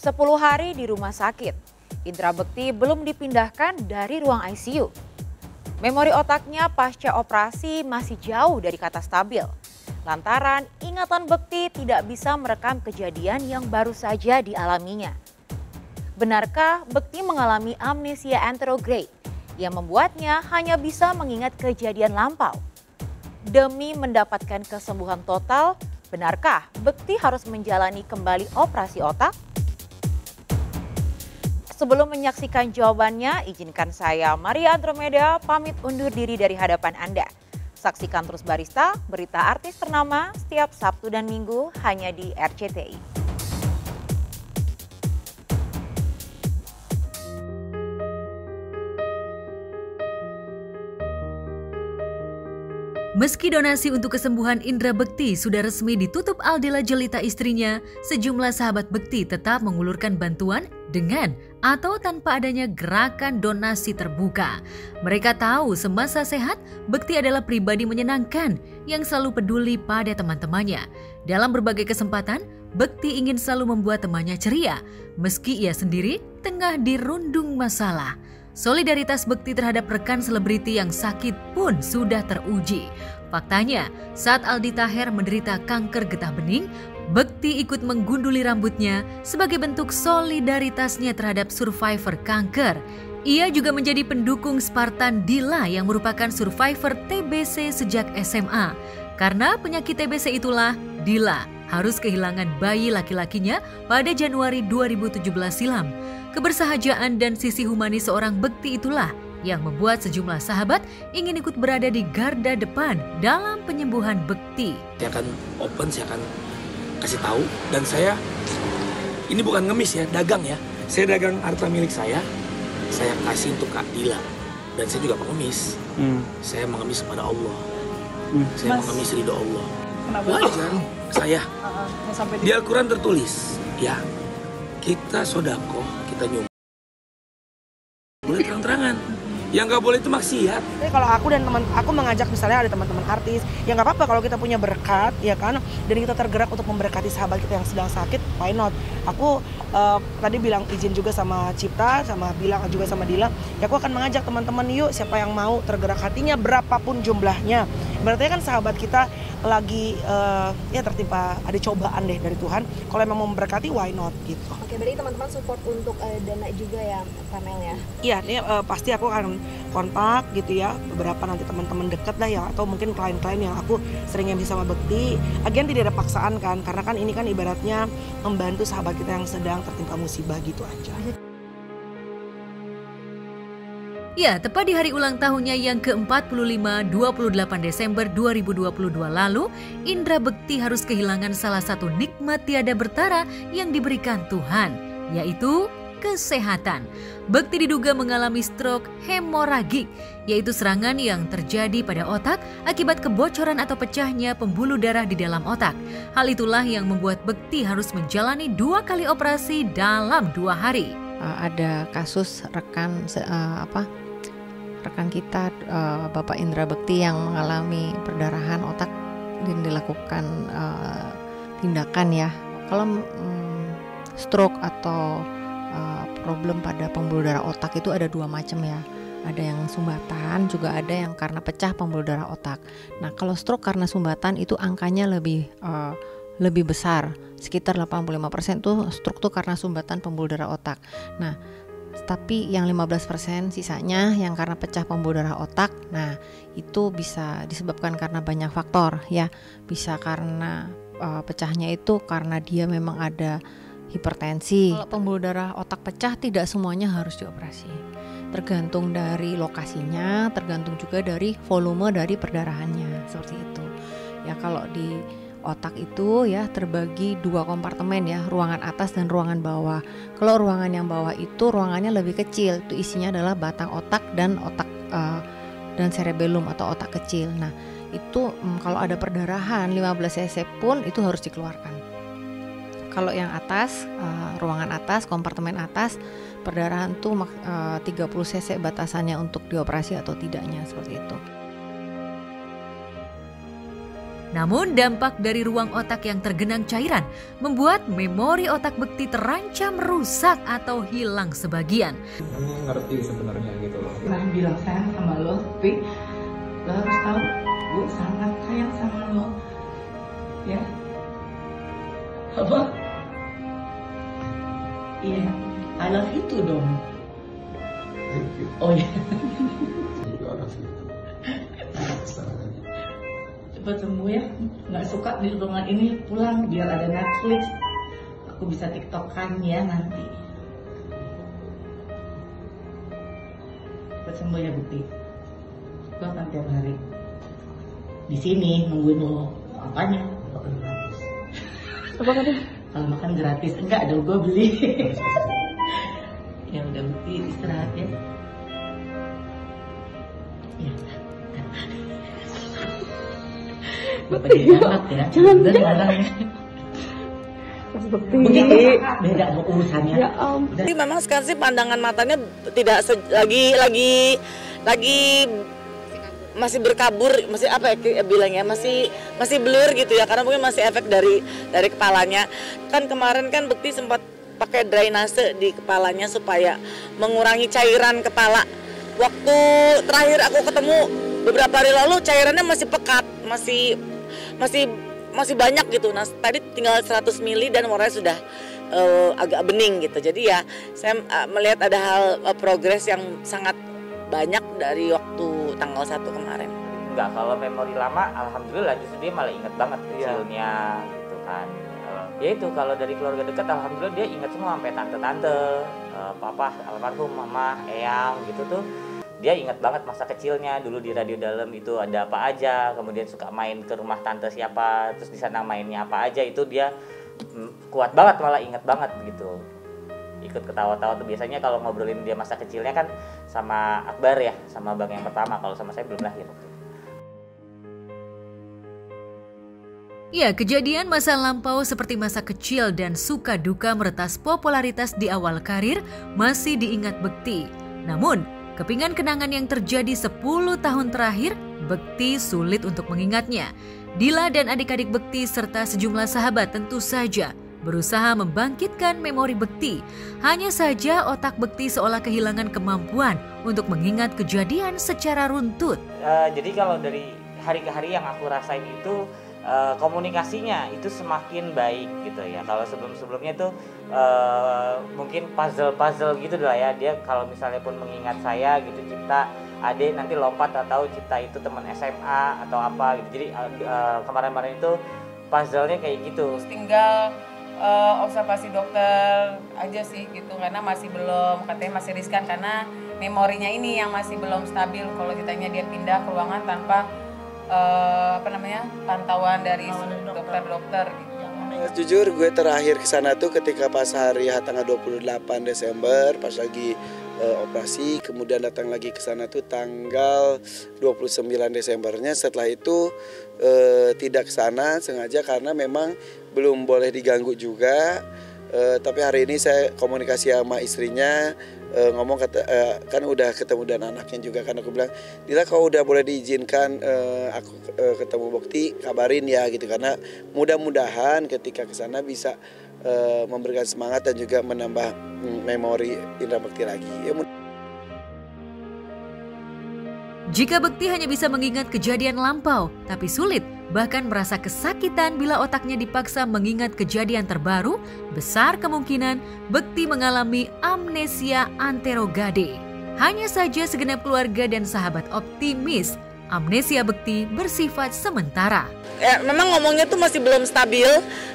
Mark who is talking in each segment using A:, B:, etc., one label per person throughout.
A: 10 hari di rumah sakit, Indra Bekti belum dipindahkan dari ruang ICU. Memori otaknya pasca operasi masih jauh dari kata stabil. Lantaran ingatan Bekti tidak bisa merekam kejadian yang baru saja dialaminya. Benarkah Bekti mengalami amnesia anterograde yang membuatnya hanya bisa mengingat kejadian lampau? Demi mendapatkan kesembuhan total, benarkah Bekti harus menjalani kembali operasi otak? Sebelum menyaksikan jawabannya, izinkan saya, Maria Andromeda, pamit undur diri dari hadapan Anda. Saksikan terus Barista, berita artis ternama setiap Sabtu dan Minggu hanya di RCTI.
B: Meski donasi untuk kesembuhan Indra Bekti sudah resmi ditutup Aldela Jelita istrinya, sejumlah sahabat Bekti tetap mengulurkan bantuan dengan atau tanpa adanya gerakan donasi terbuka. Mereka tahu semasa sehat, Bekti adalah pribadi menyenangkan yang selalu peduli pada teman-temannya. Dalam berbagai kesempatan, Bekti ingin selalu membuat temannya ceria, meski ia sendiri tengah dirundung masalah. Solidaritas Bekti terhadap rekan selebriti yang sakit pun sudah teruji. Faktanya, saat Aldi Taher menderita kanker getah bening, Bekti ikut menggunduli rambutnya sebagai bentuk solidaritasnya terhadap survivor kanker. Ia juga menjadi pendukung Spartan Dila yang merupakan survivor TBC sejak SMA. Karena penyakit TBC itulah, Dila harus kehilangan bayi laki-lakinya pada Januari 2017 silam. Kebersahajaan dan sisi humanis seorang Bekti itulah yang membuat sejumlah sahabat ingin ikut berada di garda depan dalam penyembuhan Bekti.
C: Saya akan open, saya akan kasih tahu, dan saya ini bukan ngemis ya, dagang ya. Saya dagang harta milik saya kasih untuk Kak Dila, dan saya juga pengemis. Saya mengemis kepada Allah. Saya mengemis ridho Allah.
D: Kenapa?
C: Wajar saya. Di Al-Quran tertulis, ya, kita sodako, kita nyumbang. Boleh terang-terangan. Yang nggak boleh itu maksiat.
D: Jadi kalau aku dan teman aku mengajak, misalnya ada teman-teman artis, ya nggak apa-apa kalau kita punya berkat, ya kan, dan kita tergerak untuk memberkati sahabat kita yang sedang sakit, why not? Aku tadi bilang izin juga sama Cipta, sama bilang juga sama Dila, ya aku akan mengajak teman-teman, yuk siapa yang mau tergerak hatinya berapapun jumlahnya. Berarti kan sahabat kita lagi ya tertimpa ada cobaan deh dari Tuhan. Kalau emang mau memberkati, why not gitu.
E: Oke, berarti teman-teman support untuk dana juga ya, Pamel ya? Iya,
D: ini pasti aku akan kontak gitu ya, beberapa nanti teman-teman dekat lah ya, atau mungkin klien-klien yang aku sering MC sama Bekti. Agen tidak ada paksaan kan, karena kan ini kan ibaratnya membantu sahabat kita yang sedang tertimpa musibah gitu aja.
B: Ya, tepat di hari ulang tahunnya yang ke-45, 28 Desember 2022 lalu, Indra Bekti harus kehilangan salah satu nikmat tiada bertara yang diberikan Tuhan, yaitu kesehatan. Bekti diduga mengalami stroke hemoragik, yaitu serangan yang terjadi pada otak akibat kebocoran atau pecahnya pembuluh darah di dalam otak. Hal itulah yang membuat Bekti harus menjalani 2 kali operasi dalam 2 hari.
F: Ada kasus rekan kita, Bapak Indra Bekti yang mengalami perdarahan otak dan dilakukan tindakan ya. Kalau stroke atau problem pada pembuluh darah otak itu ada 2 macam ya. Ada yang sumbatan, juga ada yang karena pecah pembuluh darah otak. Nah, kalau stroke karena sumbatan itu angkanya lebih besar, sekitar 85% tuh stroke tuh karena sumbatan pembuluh darah otak. Nah, tapi yang 15% sisanya yang karena pecah pembuluh darah otak, nah itu bisa disebabkan karena banyak faktor ya. Bisa karena pecahnya itu karena dia memang ada hipertensi. Kalau pembuluh darah otak pecah tidak semuanya harus dioperasi. Tergantung dari lokasinya, tergantung juga dari volume dari perdarahannya, seperti itu. Ya kalau di otak itu ya terbagi 2 kompartemen ya, ruangan atas dan ruangan bawah. Kalau ruangan yang bawah itu ruangannya lebih kecil, itu isinya adalah batang otak dan dan cerebellum atau otak kecil. Nah itu kalau ada perdarahan 15 cc pun itu harus dikeluarkan. Kalau yang atas, ruangan atas, kompartemen atas, perdarahan tuh 30 cc batasannya untuk dioperasi atau tidaknya, seperti itu.
B: Namun dampak dari ruang otak yang tergenang cairan membuat memori otak Bekti terancam rusak atau hilang sebagian.
G: Ini ngerti sebenarnya gitu loh.
H: Nah, bilang sayang sama lo, tapi lo harus tahu, gue sangat sayang sama lo. Ya? Apa? Iya, I love you too dong.
G: Thank you.
H: Oh iya.
G: I love you too.
H: Cepat sembuh ya, nggak suka di ruangan ini, pulang biar ada Netflix, aku bisa tiktokan ya nanti. Cepat sembuh ya Bukti, lo akan tiap hari di sini nungguin lo. Apanya?
D: Apa katanya?
H: Kalau makan gratis, enggak dong, gue beli. Ya udah Bukti, istirahat ya. Ya. Bapak diangkat ya. Jangan marah ya.
D: Bukti.
H: Beda urusannya.
D: Ya ampun.
I: Tapi memang sekarang sih pandangan matanya tidak lagi masih berkabur, masih apa ya bilangnya, masih blur gitu ya, karena mungkin masih efek dari kepalanya. Kan kemarin kan Bekti sempat pakai drainase di kepalanya supaya mengurangi cairan kepala. Waktu terakhir aku ketemu beberapa hari lalu cairannya masih pekat, masih banyak gitu. Nah tadi tinggal 100 mili dan warnanya sudah agak bening gitu. Jadi ya saya melihat ada hal progres yang sangat banyak dari waktu tanggal 1 kemarin.
J: Enggak, kalau memori lama alhamdulillah justru dia malah inget banget kecilnya gitu kan. Ya itu kalau dari keluarga dekat alhamdulillah dia inget semua sampai tante-tante, papa almarhum, mama, eyang gitu tuh. Dia ingat banget masa kecilnya dulu di radio dalam itu ada apa aja, kemudian suka main ke rumah tante siapa, terus di sana mainnya apa aja, itu dia kuat banget, malah ingat banget gitu. Ikut ketawa-tawa tuh biasanya kalau ngobrolin dia masa kecilnya kan sama Akbar ya, sama Bang yang pertama, kalau sama saya belum lahir.
B: Ya, kejadian masa lampau seperti masa kecil dan suka duka meretas popularitas di awal karir masih diingat Bekti. Namun, kepingan kenangan yang terjadi 10 tahun terakhir, Bekti sulit untuk mengingatnya. Dila dan adik-adik Bekti serta sejumlah sahabat tentu saja berusaha membangkitkan memori Bekti. Hanya saja otak Bekti seolah kehilangan kemampuan untuk mengingat kejadian secara runtut.
J: Jadi kalau dari hari ke hari yang aku rasain itu komunikasinya itu semakin baik gitu ya. Kalau sebelum-sebelumnya tuh mungkin puzzle gitu lah ya. Dia kalau misalnya pun mengingat saya gitu, Cipta, Ade nanti lompat atau Cipta itu teman SMA atau apa gitu. Jadi kemarin-kemarin itu puzzle-nya kayak gitu.
K: Tinggal observasi dokter aja sih gitu, karena masih belum, katanya masih riskan karena memorinya ini yang masih belum stabil. Kalau ditanya dia pindah ke ruangan tanpa pantauan dari dokter-dokter gitu.
L: Jujur gue terakhir kesana tuh ketika pas hari tanggal 28 Desember pas lagi operasi, kemudian datang lagi ke sana tuh tanggal 29 Desembernya. Setelah itu tidak kesana sengaja karena memang belum boleh diganggu juga. Tapi hari ini saya komunikasi sama istrinya, ngomong kan udah ketemu dan anaknya juga, kan aku bilang, Dila kalau udah boleh diizinkan aku ketemu Bekti kabarin ya gitu, karena mudah-mudahan ketika kesana bisa memberikan semangat dan juga menambah memori Indra Bekti lagi ya.
B: Jika Bekti hanya bisa mengingat kejadian lampau, tapi sulit bahkan merasa kesakitan bila otaknya dipaksa mengingat kejadian terbaru, besar kemungkinan Bekti mengalami amnesia anterogade. Hanya saja segenap keluarga dan sahabat optimis, amnesia Bekti bersifat sementara.
I: Ya, memang ngomongnya tuh masih belum stabil,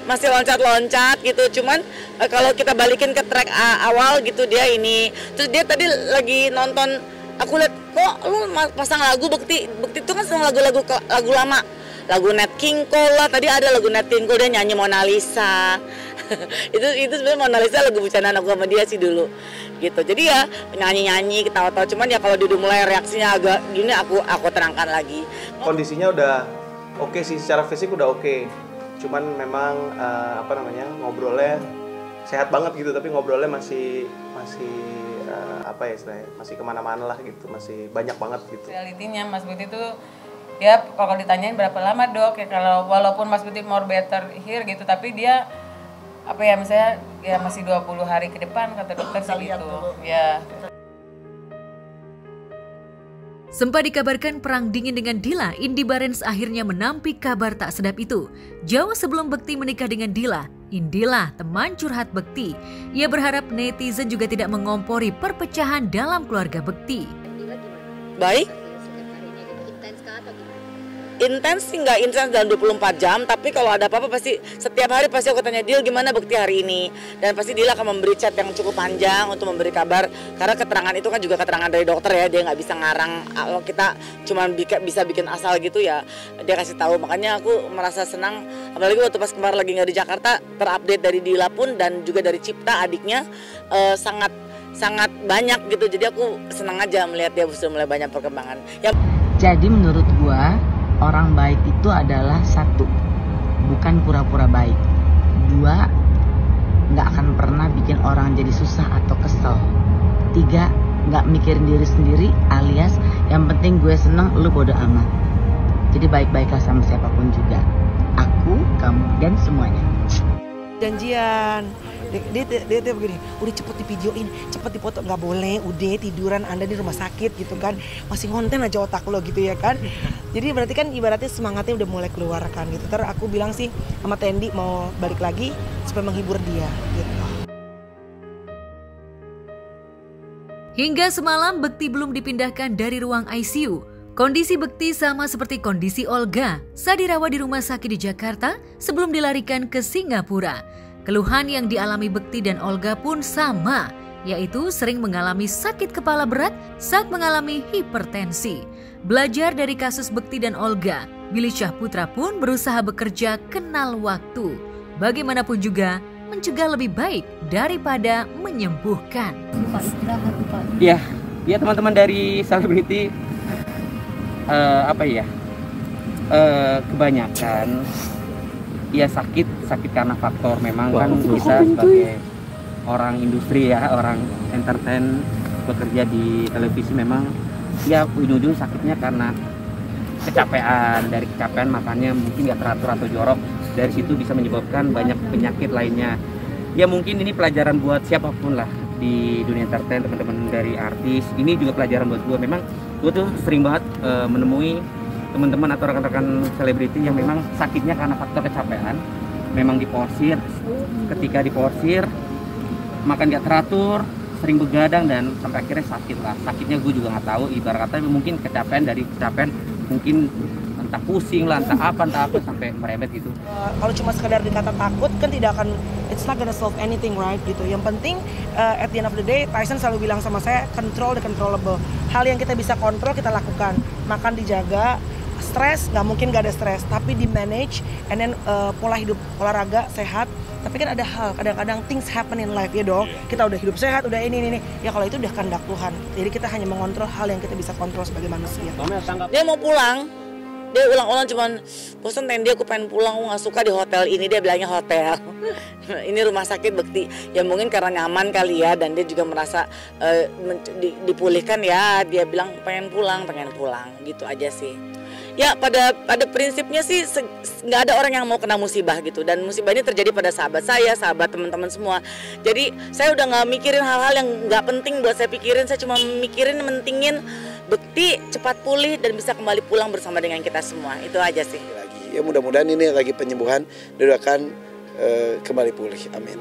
I: masih loncat-loncat gitu. Cuman kalau kita balikin ke track awal gitu dia ini. Terus dia tadi lagi nonton, aku lihat kok lu pasang lagu Bekti itu kan sama lagu lama. Lagu Nat King Cole lah, tadi ada lagu Nat King Cole, dia nyanyi Mona Lisa. itu sebenarnya Mona Lisa lagu bercandaan aku sama dia sih dulu. Gitu. Jadi ya nyanyi-nyanyi, ketawa-tawa, cuman ya kalau dia udah mulai reaksinya agak gini aku terangkan lagi.
M: Kondisinya udah oke sih, secara fisik udah oke. Cuman memang ngobrolnya sehat banget gitu, tapi ngobrolnya masih apa ya istilahnya, masih kemana-mana lah gitu, masih banyak banget gitu.
K: Realitinya Mas Bekti itu dia kalau ditanyain berapa lama dok ya, kalau walaupun Mas Bekti more better here gitu, tapi dia apa ya, misalnya ya masih 20 hari ke depan kata dokter sih gitu ya.
B: Sempat dikabarkan perang dingin dengan Dila, Indy Barens akhirnya menampik kabar tak sedap itu. Jauh sebelum Bekti menikah dengan Dila, Indilah teman curhat Bekti. Ia berharap netizen juga tidak mengompori perpecahan dalam keluarga Bekti.
I: Baik. Intens sih nggak intens dalam 24 jam, tapi kalau ada apa-apa pasti setiap hari pasti aku tanya Dil gimana Bekti hari ini, dan pasti Dila akan memberi chat yang cukup panjang untuk memberi kabar, karena keterangan itu kan juga keterangan dari dokter ya, dia nggak bisa ngarang, kalau kita cuma bisa bikin asal gitu ya, dia kasih tahu. Makanya aku merasa senang, apalagi waktu pas kemarin lagi nggak di Jakarta, terupdate dari Dila pun dan juga dari Cipta adiknya sangat banyak gitu, jadi aku senang aja melihat dia sudah mulai banyak perkembangan. Ya.
N: Jadi menurut gua orang baik itu adalah satu, bukan pura-pura baik. Dua, nggak akan pernah bikin orang jadi susah atau kesel. Tiga, nggak mikirin diri sendiri, alias yang penting gue seneng, lu bodo amat. Jadi baik-baiklah sama siapapun juga. Aku, kamu, dan semuanya.
D: Janjian. Dia begini, udah cepet divideoin, cepet dipoto, nggak boleh, udah tiduran Anda di rumah sakit gitu kan, masih ngonten aja otak lo gitu ya kan. Jadi berarti kan ibaratnya semangatnya udah mulai keluar kan gitu. Terus aku bilang sih sama Tendi mau balik lagi supaya menghibur dia gitu.
B: Hingga semalam Bekti belum dipindahkan dari ruang ICU. Kondisi Bekti sama seperti kondisi Olga saat dirawat di rumah sakit di Jakarta sebelum dilarikan ke Singapura. Keluhan yang dialami Bekti dan Olga pun sama, yaitu sering mengalami sakit kepala berat saat mengalami hipertensi. Belajar dari kasus Bekti dan Olga, Billy Syahputra pun berusaha bekerja kenal waktu. Bagaimanapun juga, mencegah lebih baik daripada menyembuhkan.
O: Iya, teman-teman dari selebriti, kebanyakan ya sakit karena faktor memang kan kita sebagai orang industri ya, orang entertain, bekerja di televisi memang ya ujung-ujung sakitnya karena kecapean. Dari kecapean makanya mungkin nggak teratur atau jorok, dari situ bisa menyebabkan banyak penyakit lainnya. Ya mungkin ini pelajaran buat siapapun lah di dunia entertain, teman-teman dari artis. Ini juga pelajaran buat gue. Memang gue tuh sering banget menemui teman-teman atau rekan-rekan selebriti yang memang sakitnya karena faktor kecapean, memang diporsir. Ketika diporsir, makan gak teratur, sering begadang dan sampai akhirnya sakit lah. Sakitnya gue juga nggak tahu. Ibarat kata mungkin kecapean, dari kecapean mungkin entah pusing lah, entah apa sampai merebet gitu.
D: Kalau cuma sekedar dikata takut kan tidak akan, it's not gonna solve anything, right gitu. Yang penting at the end of the day, Tyson selalu bilang sama saya, control the controllable. Hal yang kita bisa kontrol kita lakukan. Makan dijaga, stres nggak mungkin gak ada stres, tapi di manage, and then pola hidup, olahraga sehat. Tapi kan ada hal, kadang-kadang things happen in life ya dong. Kita udah hidup sehat, udah ini. Ya kalau itu udah kehendak Tuhan. Jadi kita hanya mengontrol hal yang kita bisa kontrol sebagai manusia.
I: Dia mau pulang, dia ulang-ulang cuman bosan Tendi, aku pengen pulang, aku nggak suka di hotel ini, dia bilangnya hotel. Ini rumah sakit Bekti. Ya mungkin karena nyaman kali ya, dan dia juga merasa dipulihkan ya. Dia bilang pengen pulang gitu aja sih. Ya pada prinsipnya sih nggak ada orang yang mau kena musibah gitu, dan musibah ini terjadi pada sahabat saya, sahabat teman-teman semua. Jadi saya udah nggak mikirin hal-hal yang nggak penting buat saya pikirin, saya cuma mentingin Bekti cepat pulih dan bisa kembali pulang bersama dengan kita semua. Itu aja sih.
L: Ya mudah-mudahan ini lagi penyembuhan, doakan kembali pulih. Amin.